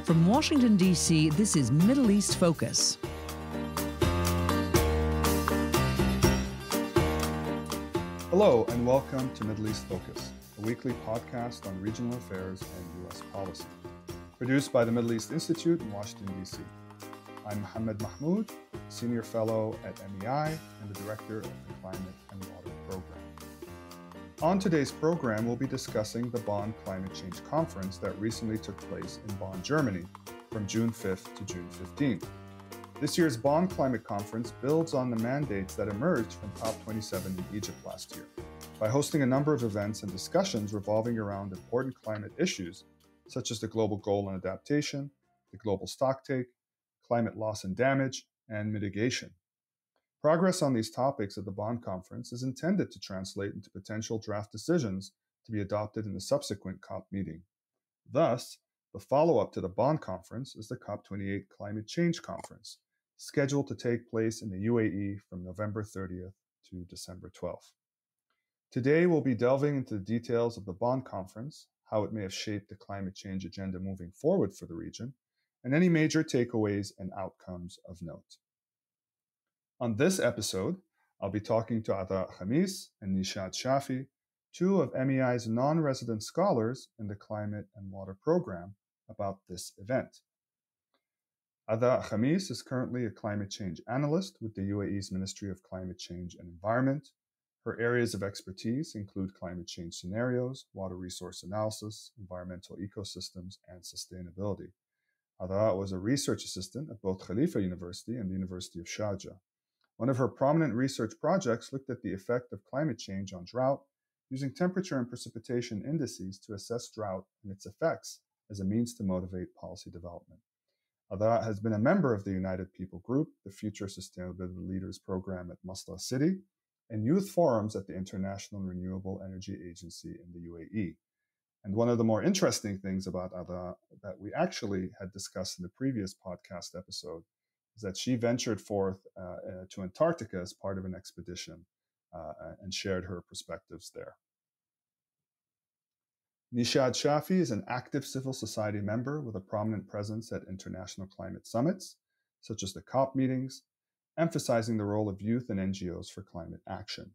From Washington, D.C., this is Middle East Focus. Hello, and welcome to Middle East Focus, a weekly podcast on regional affairs and U.S. policy, produced by the Middle East Institute in Washington, D.C. I'm Mohammed Mahmoud, Senior Fellow at MEI and the Director of the Climate and Water Program. On today's program, we'll be discussing the Bonn Climate Change Conference that recently took place in Bonn, Germany, from June 5th to June 15th. This year's Bonn Climate Conference builds on the mandates that emerged from COP27 in Egypt last year by hosting a number of events and discussions revolving around important climate issues such as the global goal on adaptation, the global stocktake, climate loss and damage, and mitigation. Progress on these topics at the Bonn Conference is intended to translate into potential draft decisions to be adopted in the subsequent COP meeting. Thus, the follow-up to the Bonn Conference is the COP28 Climate Change Conference, scheduled to take place in the UAE from November 30th to December 12th. Today, we'll be delving into the details of the Bonn Conference, how it may have shaped the climate change agenda moving forward for the region, and any major takeaways and outcomes of note. On this episode, I'll be talking to Athra Khamis and Neeshad Shafi, two of MEI's non-resident scholars in the Climate and Water Program, about this event. Athra Khamis is currently a climate change analyst with the UAE's Ministry of Climate Change and Environment. Her areas of expertise include climate change scenarios, water resource analysis, environmental ecosystems, and sustainability. Athra was a research assistant at both Khalifa University and the University of Sharjah. One of her prominent research projects looked at the effect of climate change on drought, using temperature and precipitation indices to assess drought and its effects as a means to motivate policy development. Athra has been a member of the United People Group, the Future Sustainability Leaders Program at Masdar City, and youth forums at the International Renewable Energy Agency in the UAE. And one of the more interesting things about Athra that we actually had discussed in the previous podcast episode is that she ventured forth to Antarctica as part of an expedition and shared her perspectives there. Neeshad Shafi is an active civil society member with a prominent presence at international climate summits, such as the COP meetings, emphasizing the role of youth and NGOs for climate action.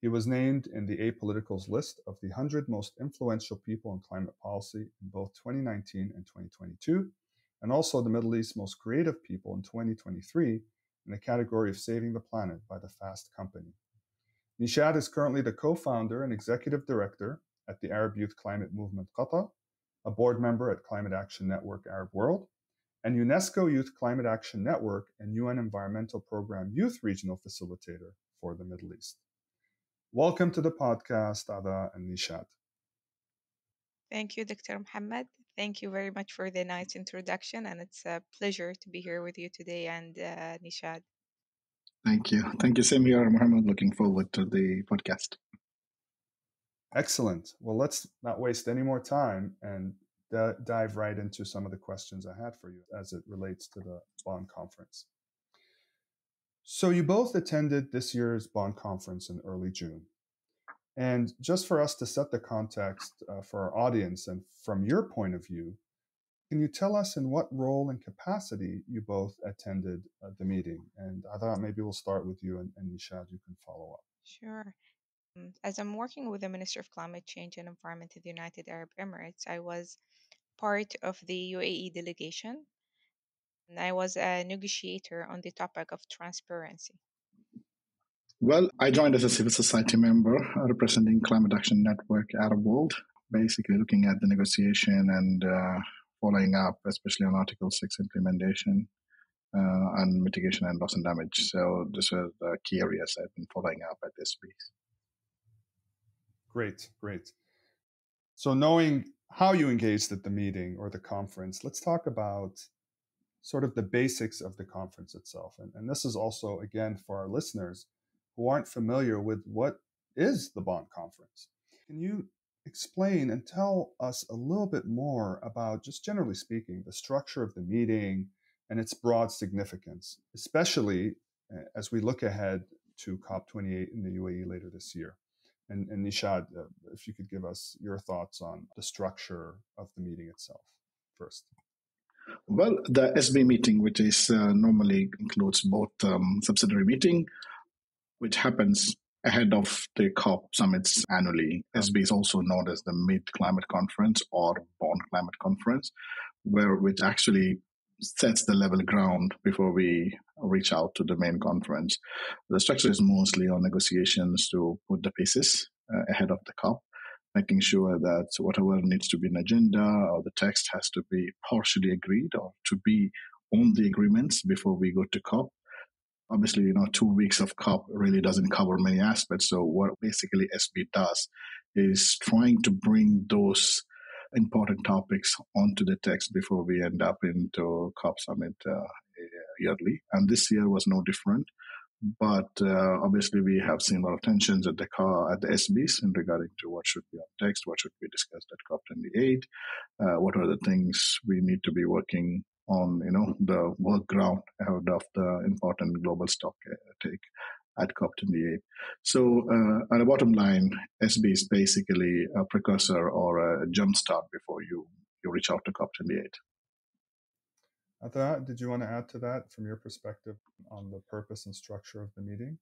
He was named in the Apolitical's list of the 100 most influential people in climate policy in both 2019 and 2022, and also the Middle East's most creative people in 2023 in the category of Saving the Planet by the Fast Company. Neeshad is currently the co-founder and executive director at the Arab Youth Climate Movement Qatar, a board member at Climate Action Network Arab World, and UNESCO Youth Climate Action Network and UN Environmental Program Youth Regional Facilitator for the Middle East. Welcome to the podcast, Athra and Neeshad. Thank you, Dr. Mohammed. Thank you very much for the nice introduction, and it's a pleasure to be here with you today and Neeshad. Thank you. Thank you, same here, Mohammed. Looking forward to the podcast. Excellent. Well, let's not waste any more time and dive right into some of the questions I had for you as it relates to the Bonn Conference. So you both attended this year's Bonn Conference in early June. And just for us to set the context for our audience and from your point of view, can you tell us in what role and capacity you both attended the meeting? And I thought maybe we'll start with you and Neeshad, you can follow up. Sure. As I'm working with the Minister of Climate Change and Environment in the United Arab Emirates, I was part of the UAE delegation, and I was a negotiator on the topic of transparency. Well, I joined as a civil society member representing Climate Action Network Arab World, basically looking at the negotiation and following up, especially on Article 6 implementation and mitigation and loss and damage. So these are the key areas I've been following up at this piece. Great. So knowing how you engaged at the meeting or the conference, let's talk about sort of the basics of the conference itself. And this is also, again, for our listeners who aren't familiar with what is the Bonn Conference. Can you explain and tell us a little bit more about, just generally speaking, the structure of the meeting and its broad significance, especially as we look ahead to COP28 in the UAE later this year? And Neeshad, if you could give us your thoughts on the structure of the meeting itself first. Well, the SB meeting, which is normally includes both subsidiary meeting, which happens ahead of the COP summits annually. SB is also known as the Mid Climate Conference or Bonn Climate Conference, which actually sets the level ground before we reach out to the main conference. The structure is mostly on negotiations to put the pieces ahead of the COP, making sure that whatever needs to be an agenda or the text has to be partially agreed or to be on the agreements before we go to COP. Obviously, 2 weeks of COP really doesn't cover many aspects. So what basically SB does is trying to bring those important topics onto the text before we end up into COP summit yearly. And this year was no different. But obviously, we have seen a lot of tensions at the SBs in regarding to what should be on text, what should be discussed at COP28, what are the things we need to be working on, the work ground ahead of the important global stocktake at COP28. So, at the bottom line, SB is basically a precursor or a jumpstart before you reach out to COP28. Athra, did you want to add to that from your perspective on the purpose and structure of the meeting?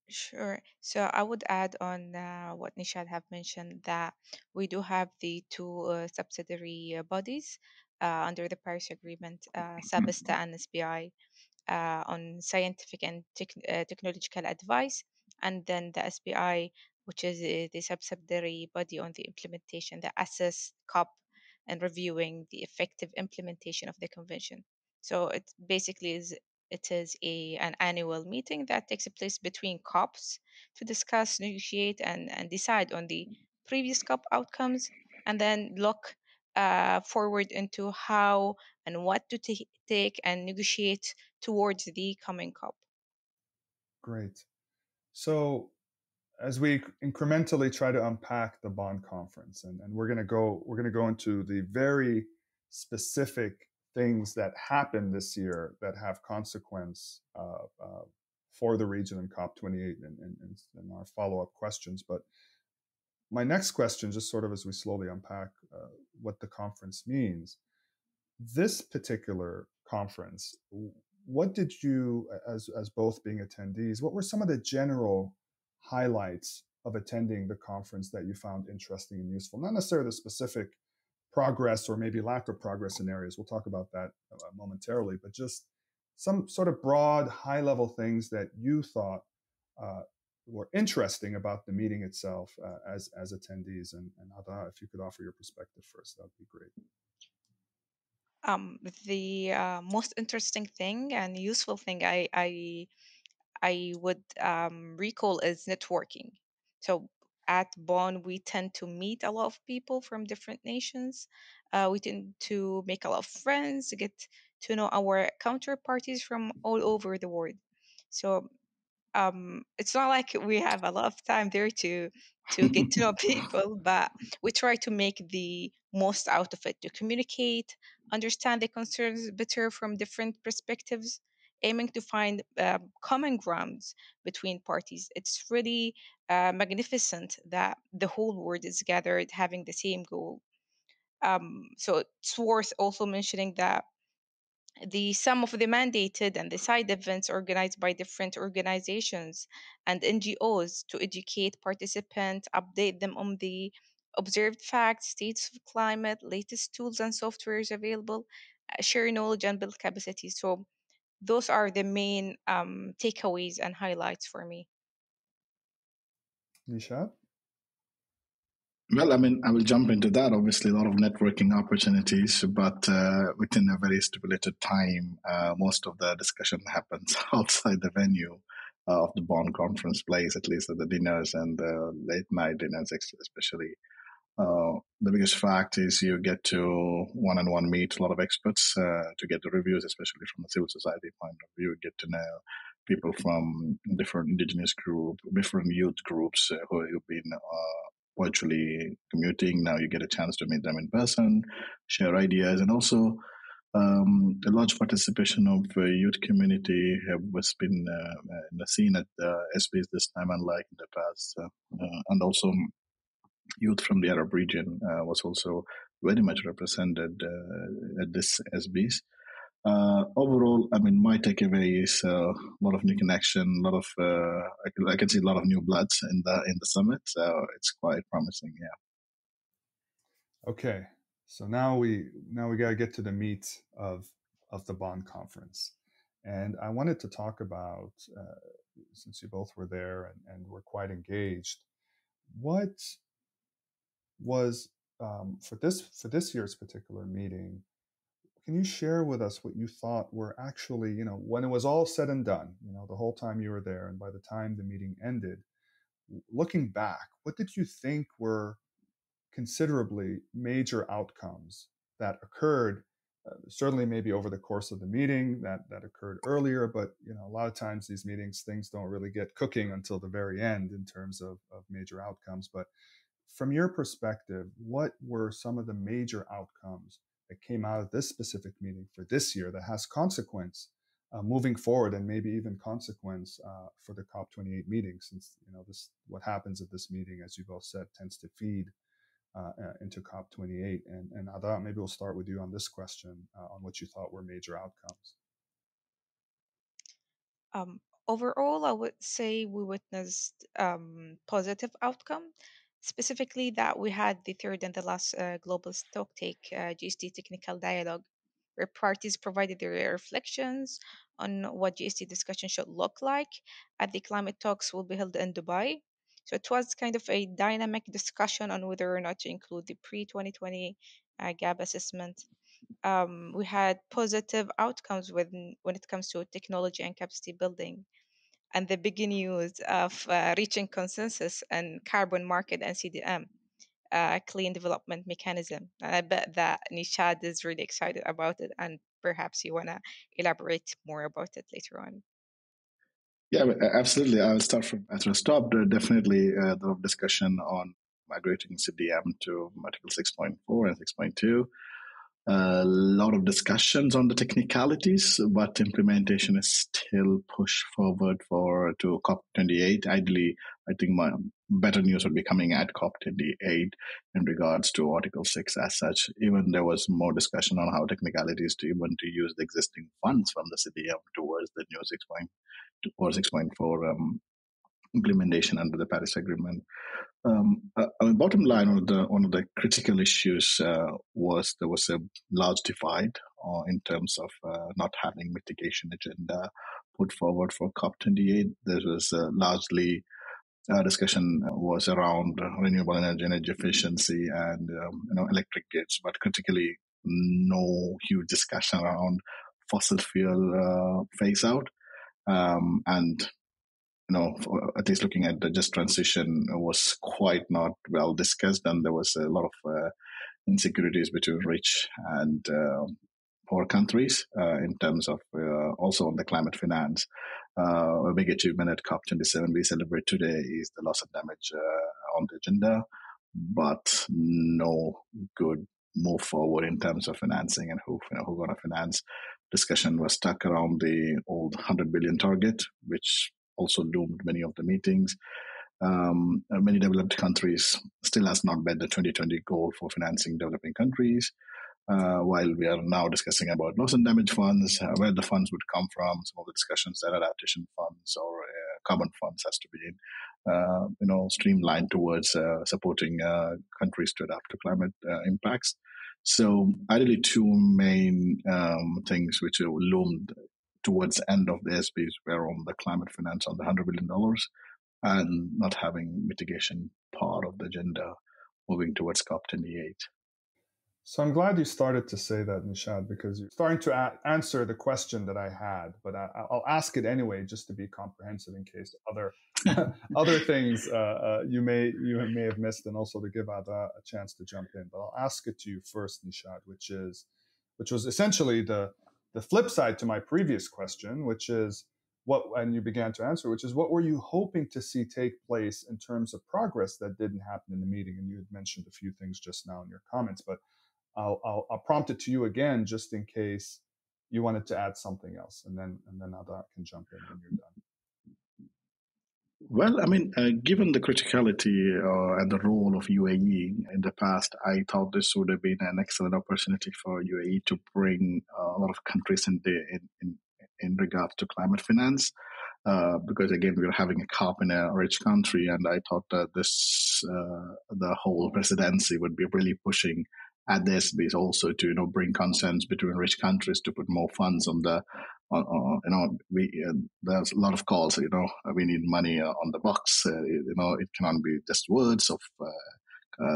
Sure. So I would add on what Nishad have mentioned that we do have the two subsidiary bodies under the Paris Agreement, SABISTA and SBI, on scientific and technological advice, and then the SBI, which is the subsidiary body on the implementation that assess COP and reviewing the effective implementation of the convention. So it is an annual meeting that takes place between COPs to discuss, negotiate, and decide on the previous COP outcomes, and then look forward into how and what to take and negotiate towards the coming COP. Great. So as we incrementally try to unpack the Bonn Conference, and we're going to go into the very specific things that happened this year that have consequence for the region in COP28 and our follow-up questions. But my next question, just sort of as we slowly unpack what the conference means, this particular conference, what did you, as both being attendees, what were some of the general highlights of attending the conference that you found interesting and useful? Not necessarily the specific progress or maybe lack of progress in areas. We'll talk about that momentarily, but just some sort of broad, high-level things that you thought were interesting about the meeting itself as attendees. And Ada, if you could offer your perspective first, that would be great. The most interesting thing and useful thing I would recall is networking. So at Bonn, we tend to meet a lot of people from different nations. We tend to make a lot of friends, get to know our counterparties from all over the world. So it's not like we have a lot of time there to get to know people, but we try to make the most out of it, to communicate, understand the concerns better from different perspectives, aiming to find common grounds between parties. It's really magnificent that the whole world is gathered having the same goal. So it's worth also mentioning that some of the mandated and the side events organized by different organizations and NGOs to educate participants, update them on the observed facts, states of climate, latest tools and softwares available, share knowledge and build capacity. So those are the main takeaways and highlights for me. Neeshad? Well, I mean, I will jump into that. Obviously, a lot of networking opportunities, but within a very stipulated time, most of the discussion happens outside the venue of the Bonn Conference place, at least at the dinners and the late night dinners, especially. The biggest fact is you get to one-on-one meet a lot of experts to get the reviews, especially from a civil society point of view. You get to know people from different indigenous groups, different youth groups who have been virtually commuting. Now you get a chance to meet them in person, share ideas, and also a large participation of youth community has been seen at SBs this time, unlike in the past, and also youth from the Arab region was also very much represented at this SBs. Overall, I mean, my takeaway is a lot of new connection, a lot of I can see a lot of new bloods in the summit, so it's quite promising. Yeah. Okay, so now we got to get to the meat of the Bonn Conference, and I wanted to talk about since you both were there and were quite engaged, what was for this year's particular meeting. Can you share with us what you thought were actually, when it was all said and done, the whole time you were there, and by the time the meeting ended, looking back, what did you think were considerably major outcomes that occurred, certainly maybe over the course of the meeting that occurred earlier, but a lot of times these meetings, things don't really get cooking until the very end in terms of major outcomes. But from your perspective, what were some of the major outcomes that came out of this specific meeting for this year that has consequence moving forward, and maybe even consequence for the COP28 meeting, since this, what happens at this meeting, as you both said, tends to feed into COP28. And Ada, maybe we'll start with you on this question, on what you thought were major outcomes. Um, Overall, I would say we witnessed positive outcome, specifically that we had the third and the last global stocktake GST technical dialogue, where parties provided their reflections on what GST discussion should look like at the climate talks will be held in Dubai. So it was kind of a dynamic discussion on whether or not to include the pre-2020 gap assessment. We had positive outcomes when it comes to technology and capacity building, and the big news of reaching consensus and carbon market and CDM, clean development mechanism. And I bet that Neeshad is really excited about it, and perhaps you want to elaborate more about it later on. Yeah, absolutely. I'll start from Athra stopped. Definitely the discussion on migrating CDM to Article 6.4 and 6.2. A lot of discussions on the technicalities, but implementation is still pushed forward to COP28. Ideally, I think my better news would be coming at COP28 in regards to Article 6 as such. Even there was more discussion on how technicalities to use the existing funds from the CDM towards the new 6.4 implementation under the Paris Agreement. Bottom line, one of the critical issues was there was a large divide in terms of not having mitigation agenda put forward for COP28. There was largely discussion was around renewable energy, energy efficiency, and electric grids, but critically no huge discussion around fossil fuel phase out. And at least looking at the just transition was quite not well discussed, and there was a lot of insecurities between rich and poor countries in terms of also on the climate finance. A big achievement at COP27 we celebrate today is the loss and damage on the agenda, but no good move forward in terms of financing and who going to finance. Discussion was stuck around the old 100 billion target, which also doomed many of the meetings. Many developed countries still has not met the 2020 goal for financing developing countries. While we are now discussing about loss and damage funds, where the funds would come from, some of the discussions that adaptation funds or carbon funds has to be streamlined towards supporting countries to adapt to climate impacts. So ideally, two main things which loomed towards the end of the SBs were on the climate finance on the $100 billion and not having mitigation part of the agenda moving towards COP28. So I'm glad you started to say that, Neeshad, because you're starting to answer the question that I had, but I'll ask it anyway, just to be comprehensive in case other things you may have missed, and also to give Ada a chance to jump in. But I'll ask it to you first, Neeshad, which was essentially the flip side to my previous question, which is and you began to answer, which is what were you hoping to see take place in terms of progress that didn't happen in the meeting? And you had mentioned a few things just now in your comments, but I'll prompt it to you again, just in case you wanted to add something else, and then Ada can jump in when you're done. Well, I mean, given the criticality and the role of UAE in the past, I thought this would have been an excellent opportunity for UAE to bring a lot of countries in regards to climate finance. Because again, we are having a COP in a rich country, and I thought that the whole presidency would be really pushing at the SBs also to bring consents between rich countries to put more funds on the there's a lot of calls. We need money on the box. It cannot be just words of.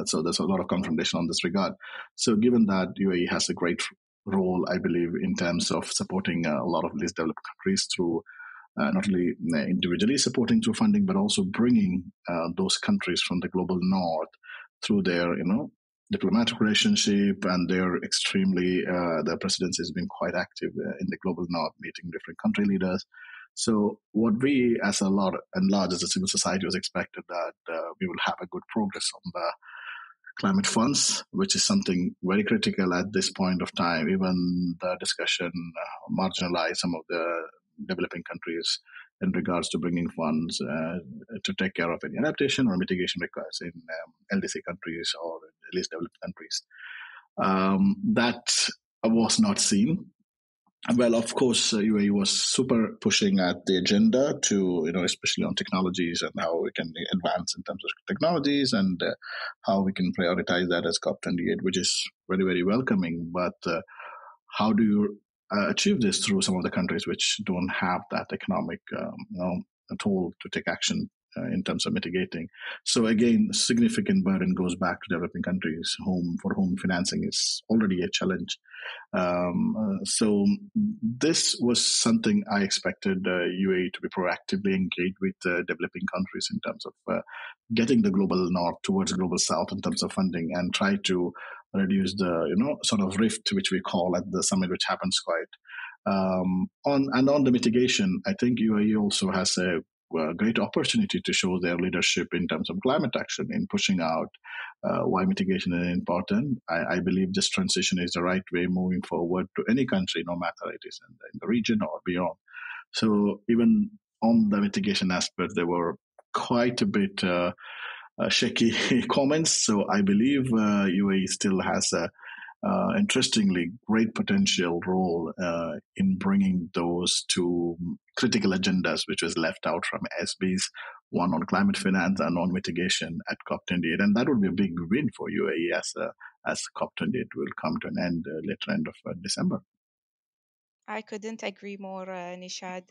So there's a lot of confrontation on this regard. So given that UAE has a great role, I believe, in terms of supporting a lot of least developed countries through not only individually supporting through funding, but also bringing those countries from the global north through their, diplomatic relationship, and their presidency has been quite active in the global north, meeting different country leaders. So what we, as a lot and large as a civil society, was expected that we will have a good progress on the climate funds, which is something very critical at this point of time. Even the discussion marginalized some of the developing countries in regards to bringing funds to take care of any adaptation or mitigation requests in LDC countries or least developed countries. That was not seen. Well, of course, UAE was super pushing at the agenda to, especially on technologies and how we can advance in terms of technologies, and how we can prioritize that as COP28, which is very, very welcoming. But how do you achieve this through some of the countries which don't have that economic tool to take action in terms of mitigating? So again, significant burden goes back to developing countries for whom financing is already a challenge. So this was something I expected UAE to be proactively engaged with developing countries in terms of getting the global north towards global south in terms of funding, and try to reduce the sort of rift which we call at the summit, which happens quite on the mitigation. I think UAE also has a great opportunity to show their leadership in terms of climate action, in pushing out why mitigation is important. I believe this transition is the right way moving forward to any country, no matter it is in the region or beyond. So even on the mitigation aspect, there were quite a bit shaky comments. So I believe UAE still has a interestingly great potential role in bringing those two critical agendas which was left out from SBs, one on climate finance and on mitigation at COP28. And that would be a big win for UAE as COP28 will come to an end later end of December. I couldn't agree more, Nishad.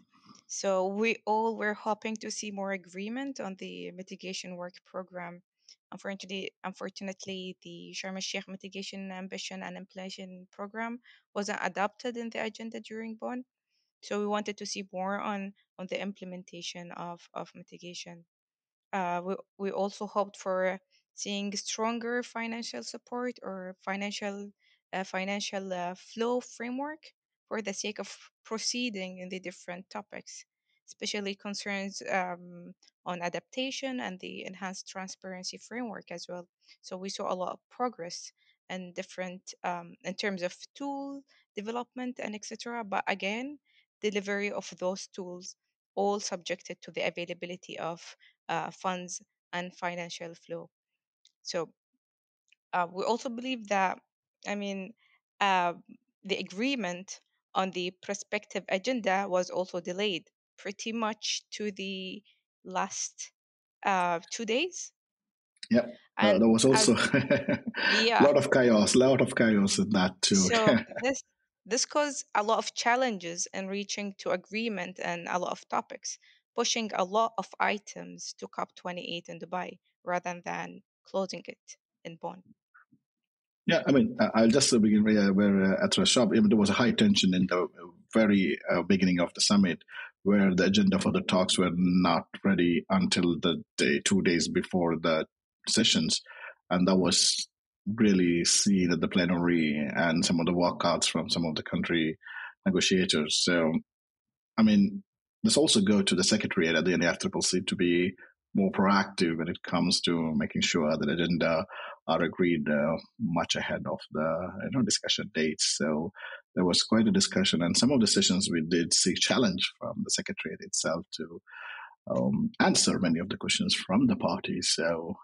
So we all were hoping to see more agreement on the mitigation work program. Unfortunately, the Sharm el-Sheikh Mitigation Ambition and Implementation Program wasn't adopted in the agenda during Bonn. So we wanted to see more on the implementation of mitigation. We also hoped for seeing stronger financial support or financial flow framework for the sake of proceeding in the different topics, especially concerns on adaptation and the enhanced transparency framework as well. So we saw a lot of progress and different in terms of tool development and etc. But again, delivery of those tools all subjected to the availability of funds and financial flow. So we also believe that, I mean, uh, the agreement on the prospective agenda was also delayed pretty much to the last 2 days. Yeah, And there was also as a yeah, lot of chaos in that too. so this caused a lot of challenges in reaching to agreement and a lot of topics, pushing a lot of items to COP28 in Dubai rather than closing it in Bonn. Yeah, I mean, I'll just begin where Athra shop. I mean, there was a high tension in the very beginning of the summit, where the agenda for the talks were not ready until the day, 2 days before the sessions, and that was really seen at the plenary and some of the walkouts from some of the country negotiators. So I mean, this also go to the secretariat at the NAFCCC to be more proactive when it comes to making sure that agenda are agreed much ahead of the discussion dates. So there was quite a discussion, and some of the sessions we did see challenge from the secretariat itself to answer many of the questions from the parties. So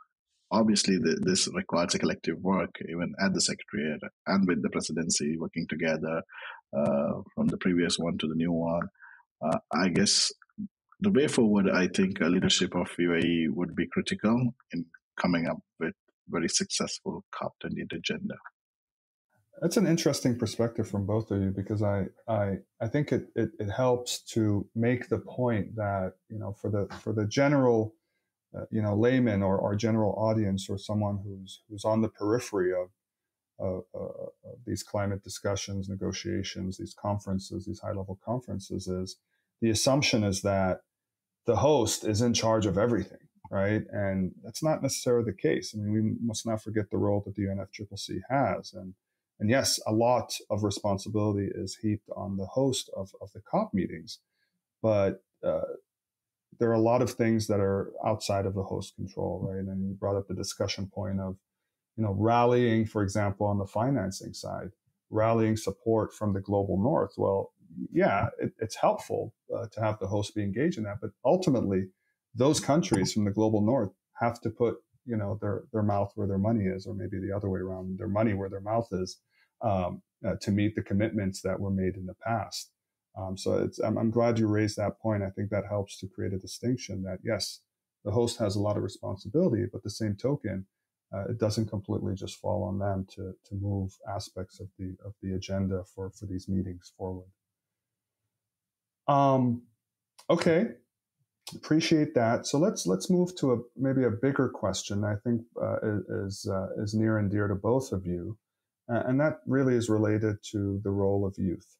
obviously, this requires a collective work, even at the Secretariat and with the presidency working together from the previous one to the new one. I guess the way forward, I think leadership of UAE would be critical in coming up with very successful COP28 agenda. That's an interesting perspective from both of you, because I think it helps to make the point that, for the general layman or general audience, or someone who's on the periphery of these climate discussions, negotiations, these conferences, these high-level conferences, is the assumption is that the host is in charge of everything, right? And that's not necessarily the case. I mean, we must not forget the role that the UNFCCC has. And yes, a lot of responsibility is heaped on the host of the COP meetings, but there are a lot of things that are outside of the host control, right? And you brought up the discussion point of, rallying, for example, on the financing side, rallying support from the global north. Well, yeah, it's helpful to have the host be engaged in that, but ultimately, those countries from the global north have to put, their mouth where their money is, or maybe the other way around, their money where their mouth is, to meet the commitments that were made in the past. So I'm glad you raised that point. I think that helps to create a distinction that, yes, the host has a lot of responsibility, but the same token, it doesn't completely just fall on them to move aspects of the agenda for these meetings forward. Okay, appreciate that. So let's move to maybe a bigger question. I think is near and dear to both of you, and that really is related to the role of youth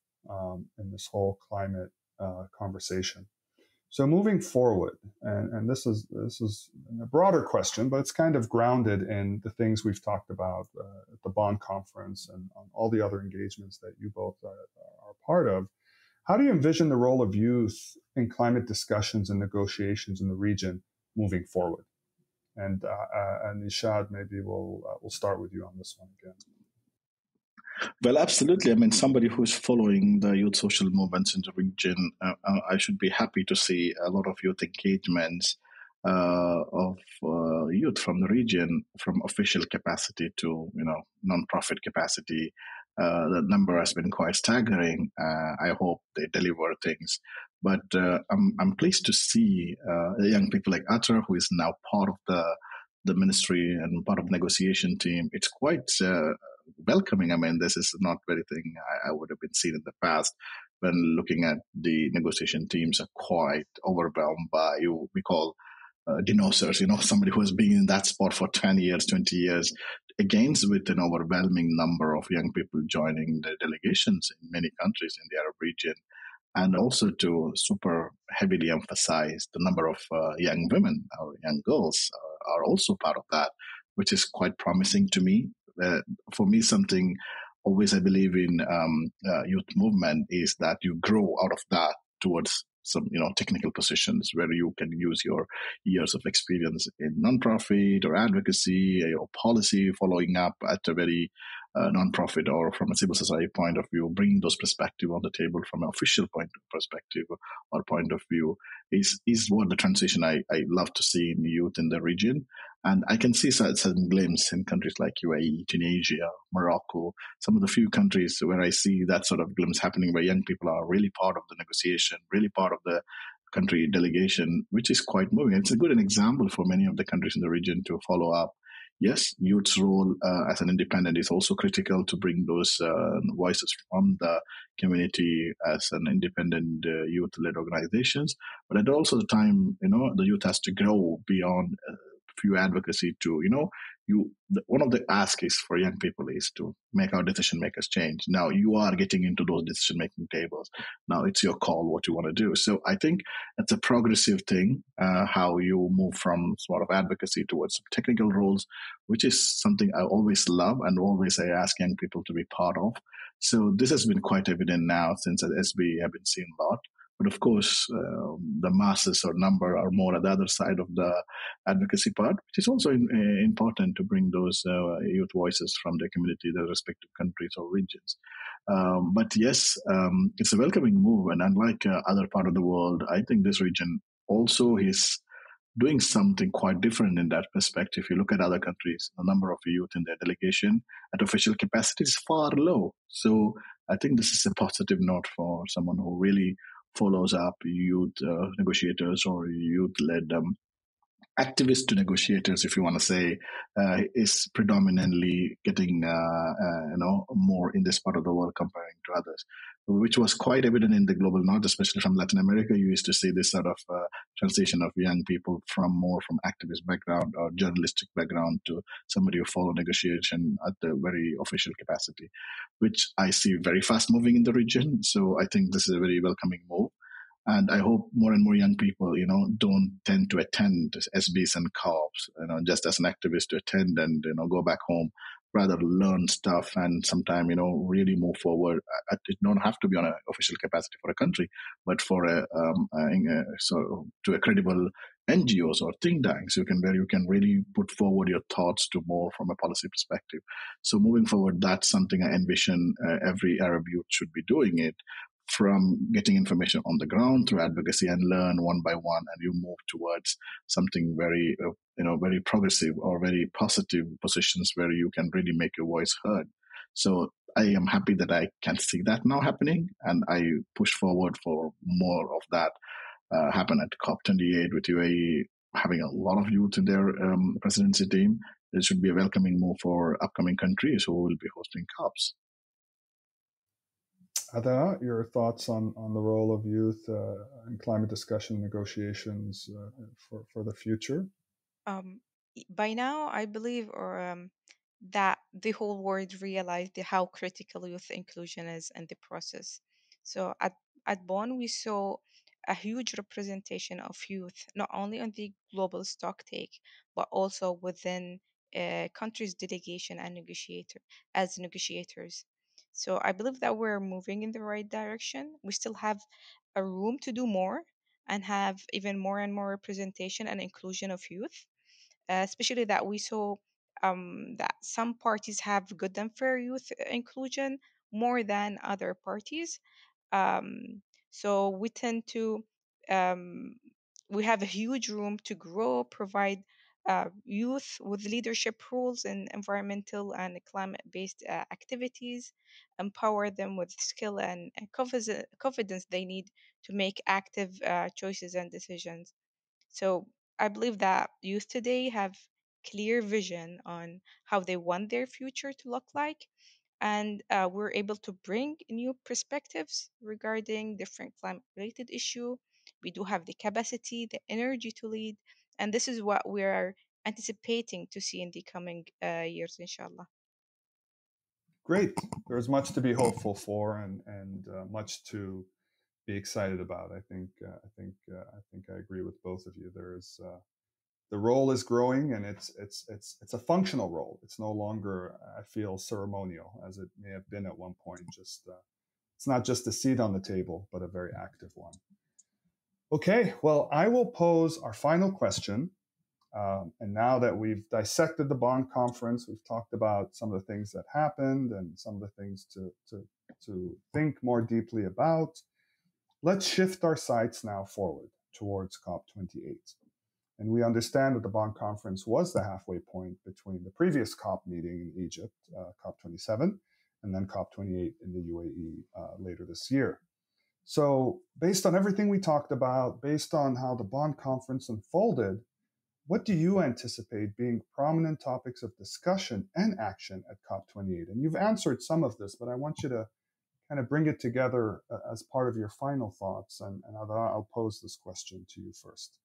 in this whole climate conversation. So moving forward, and this is a broader question, but it's kind of grounded in the things we've talked about at the Bonn Conference and on all the other engagements that you both are part of. How do you envision the role of youth in climate discussions and negotiations in the region moving forward? And Neeshad, maybe we'll start with you on this one again. Well, absolutely. I mean, somebody who's following the youth social movements in the region, I should be happy to see a lot of youth engagements of youth from the region, from official capacity to non-profit capacity. The number has been quite staggering. I hope they deliver things. But I'm pleased to see young people like Athra, who is now part of the ministry and part of the negotiation team. It's quite welcoming. I mean, this is not very thing I would have been seen in the past. When looking at the negotiation teams are quite overwhelmed by we call dinosaurs, somebody who has been in that spot for 10 years, 20 years, against with an overwhelming number of young people joining the delegations in many countries in the Arab region. And also to super heavily emphasize the number of young women or young girls are also part of that, which is quite promising to me. For me, something always I believe in youth movement is that you grow out of that towards some technical positions where you can use your years of experience in nonprofit or advocacy or policy following up at a very nonprofit or from a civil society point of view, bringing those perspectives on the table from an official perspective or point of view is what the transition I love to see in youth in the region. And I can see certain glimpses in countries like UAE, Tunisia, Morocco, some of the few countries where I see that sort of glimpse happening where young people are really part of the negotiation, really part of the country delegation, which is quite moving. It's a good example for many of the countries in the region to follow up. Yes, youth's role as an independent is also critical to bring those voices from the community as an independent youth-led organizations. But at also the time, the youth has to grow beyond few advocacy to, one of the asks for young people is to make our decision makers change. Now you are getting into those decision making tables. Now it's your call what you want to do. So I think it's a progressive thing, how you move from sort of advocacy towards technical roles, which is something I always love and always I ask young people to be part of. So this has been quite evident now since at SB have been seeing a lot. But of course, the masses or number are more at the other side of the advocacy part, which is also important to bring those youth voices from the community, the respective countries or regions. But yes, it's a welcoming move. And unlike other part of the world, I think this region also he's doing something quite different in that perspective. If you look at other countries, the number of youth in their delegation at official capacity is far low. So I think this is a positive note for someone who really follows up youth negotiators or youth-led activists to negotiators, if you want to say, is predominantly getting more in this part of the world comparing to others, which was quite evident in the global north, especially from Latin America. You used to see this sort of transition of young people from more from activist background or journalistic background to somebody who follow negotiation at the very official capacity, which I see very fast moving in the region. So I think this is a very welcoming move. And I hope more and more young people, don't tend to attend SBs and COPs, just as an activist to attend and, go back home, rather learn stuff and sometime, really move forward. It don't have to be on an official capacity for a country, but for to a credible NGOs or think tanks, where you can really put forward your thoughts to more from a policy perspective. So moving forward, that's something I envision every Arab youth should be doing it from getting information on the ground through advocacy and learn one by one, and you move towards something very very progressive or very positive positions where you can really make your voice heard. So I am happy that I can see that now happening, and I push forward for more of that happen at COP28 with UAE having a lot of youth in their presidency team. It should be a welcoming move for upcoming countries who will be hosting COPs. Ada, your thoughts on the role of youth in climate discussion negotiations for the future? Um, by now, I believe that the whole world realized how critical youth inclusion is in the process. So at Bonn, we saw a huge representation of youth, not only on the global stocktake, but also within countries' delegation and negotiators. So I believe that we're moving in the right direction. We still have a room to do more and have even more and more representation and inclusion of youth, especially that we saw that some parties have good and fair youth inclusion more than other parties. Um, so we tend to um, we have a huge room to grow, provide youth with leadership roles in environmental and climate-based activities, empower them with skill and confidence they need to make active choices and decisions. So I believe that youth today have clear vision on how they want their future to look like, and we're able to bring new perspectives regarding different climate-related issue. We do have the capacity, the energy to lead, and this is what we are anticipating to see in the coming years, inshallah. Great. There's much to be hopeful for, and much to be excited about. I agree with both of you. There's the role is growing, and it's a functional role. It's no longer, I feel, ceremonial as it may have been at one point. Just it's not just a seat on the table, but a very active one. Okay, well, I will pose our final question. And now that we've dissected the Bonn Conference, we've talked about some of the things that happened and some of the things to think more deeply about. Let's shift our sights now forward towards COP28. And we understand that the Bonn Conference was the halfway point between the previous COP meeting in Egypt, COP27, and then COP28 in the UAE later this year. So, based on everything we talked about, based on how the Bonn Conference unfolded, what do you anticipate being prominent topics of discussion and action at COP28? And you've answered some of this, but I want you to kind of bring it together as part of your final thoughts. And I'll pose this question to you first.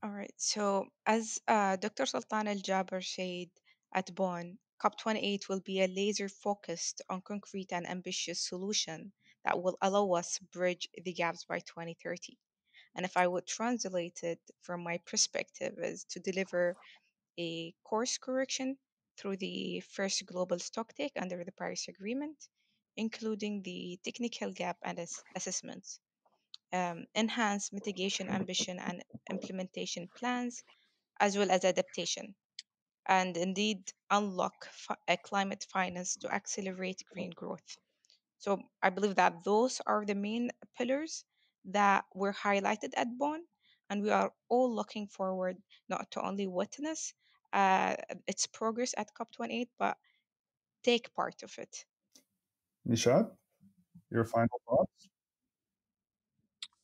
All right. So, as Dr. Sultan Al Jaber said at Bonn, COP28 will be a laser focused on concrete and ambitious solution that will allow us bridge the gaps by 2030. And if I would translate it from my perspective, is to deliver a course correction through the first global stocktake under the Paris Agreement, including the technical gap and assessments, enhance mitigation ambition and implementation plans, as well as adaptation, and indeed unlock climate finance to accelerate green growth. So I believe that those are the main pillars that were highlighted at Bonn. and we are all looking forward not to only witness its progress at COP28, but take part of it. Neeshad, your final thoughts?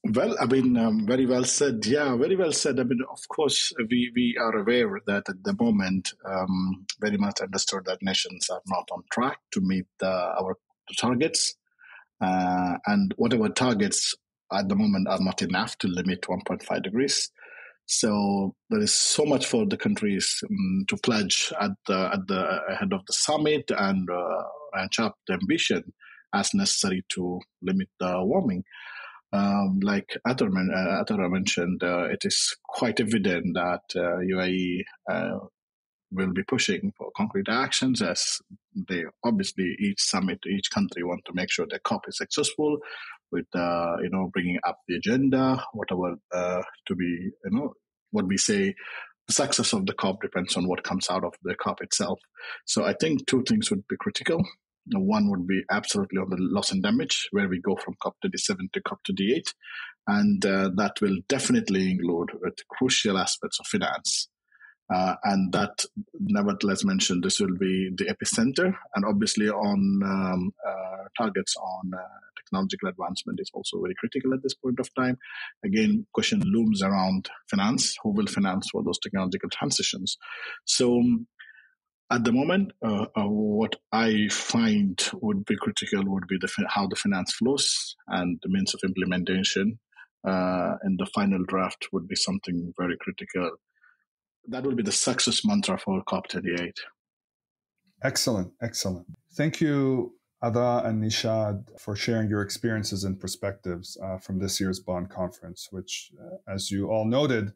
Well, I mean, very well said. Yeah, very well said. I mean, of course, we are aware that at the moment, very much understood that nations are not on track to meet our targets. And whatever targets at the moment are not enough to limit 1.5 degrees. So there is so much for the countries to pledge at the ahead of the summit and ranch up the ambition as necessary to limit the warming. Like Athra mentioned, it is quite evident that UAE will be pushing for concrete actions, as they obviously each summit, each country want to make sure their COP is successful with bringing up the agenda, whatever to be what we say. The success of the COP depends on what comes out of the COP itself. So I think two things would be critical. One would be absolutely on the loss and damage, where we go from COP27 to COP28, and that will definitely include crucial aspects of finance. And that, nevertheless, mentioned this will be the epicenter, and obviously on targets on technological advancement is also very critical at this point of time. Again, question looms around finance. Who will finance for those technological transitions? So at the moment, what I find would be critical would be how the finance flows and the means of implementation. And the final draft would be something very critical. That will be the success mantra for COP28. Excellent. Thank you, Athra and Neeshad, for sharing your experiences and perspectives from this year's Bonn Conference, which, as you all noted,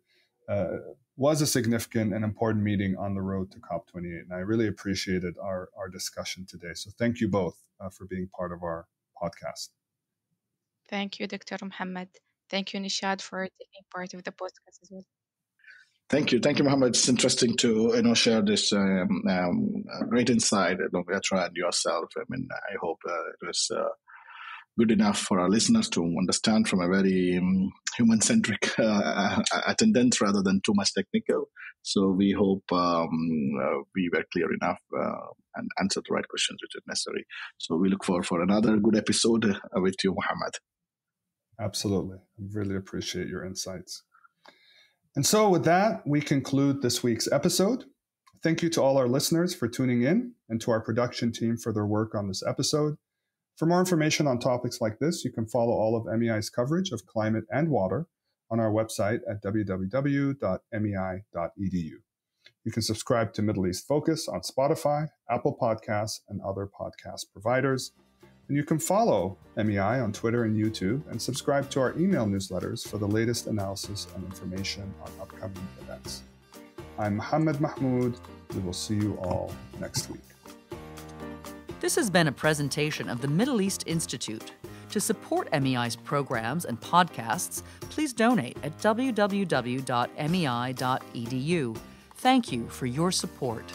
was a significant and important meeting on the road to COP28. And I really appreciated our discussion today. So thank you both for being part of our podcast. Thank you, Dr. Mohammed. Thank you, Neeshad, for taking part of the podcast as well. Thank you, Mohammed. It's interesting to share this great insight along with Athra and yourself. I mean, I hope it was good enough for our listeners to understand from a very human-centric attendance rather than too much technical. So we hope we were clear enough and answered the right questions which are necessary. So we look forward for another good episode with you, Mohammed. Absolutely. I really appreciate your insights. And so with that, we conclude this week's episode. Thank you to all our listeners for tuning in and to our production team for their work on this episode. For more information on topics like this, you can follow all of MEI's coverage of climate and water on our website at www.mei.edu. You can subscribe to Middle East Focus on Spotify, Apple Podcasts, and other podcast providers. And you can follow MEI on Twitter and YouTube and subscribe to our email newsletters for the latest analysis and information on upcoming events. I'm Mohammed Mahmoud. We will see you all next week. This has been a presentation of the Middle East Institute. To support MEI's programs and podcasts, please donate at www.mei.edu. Thank you for your support.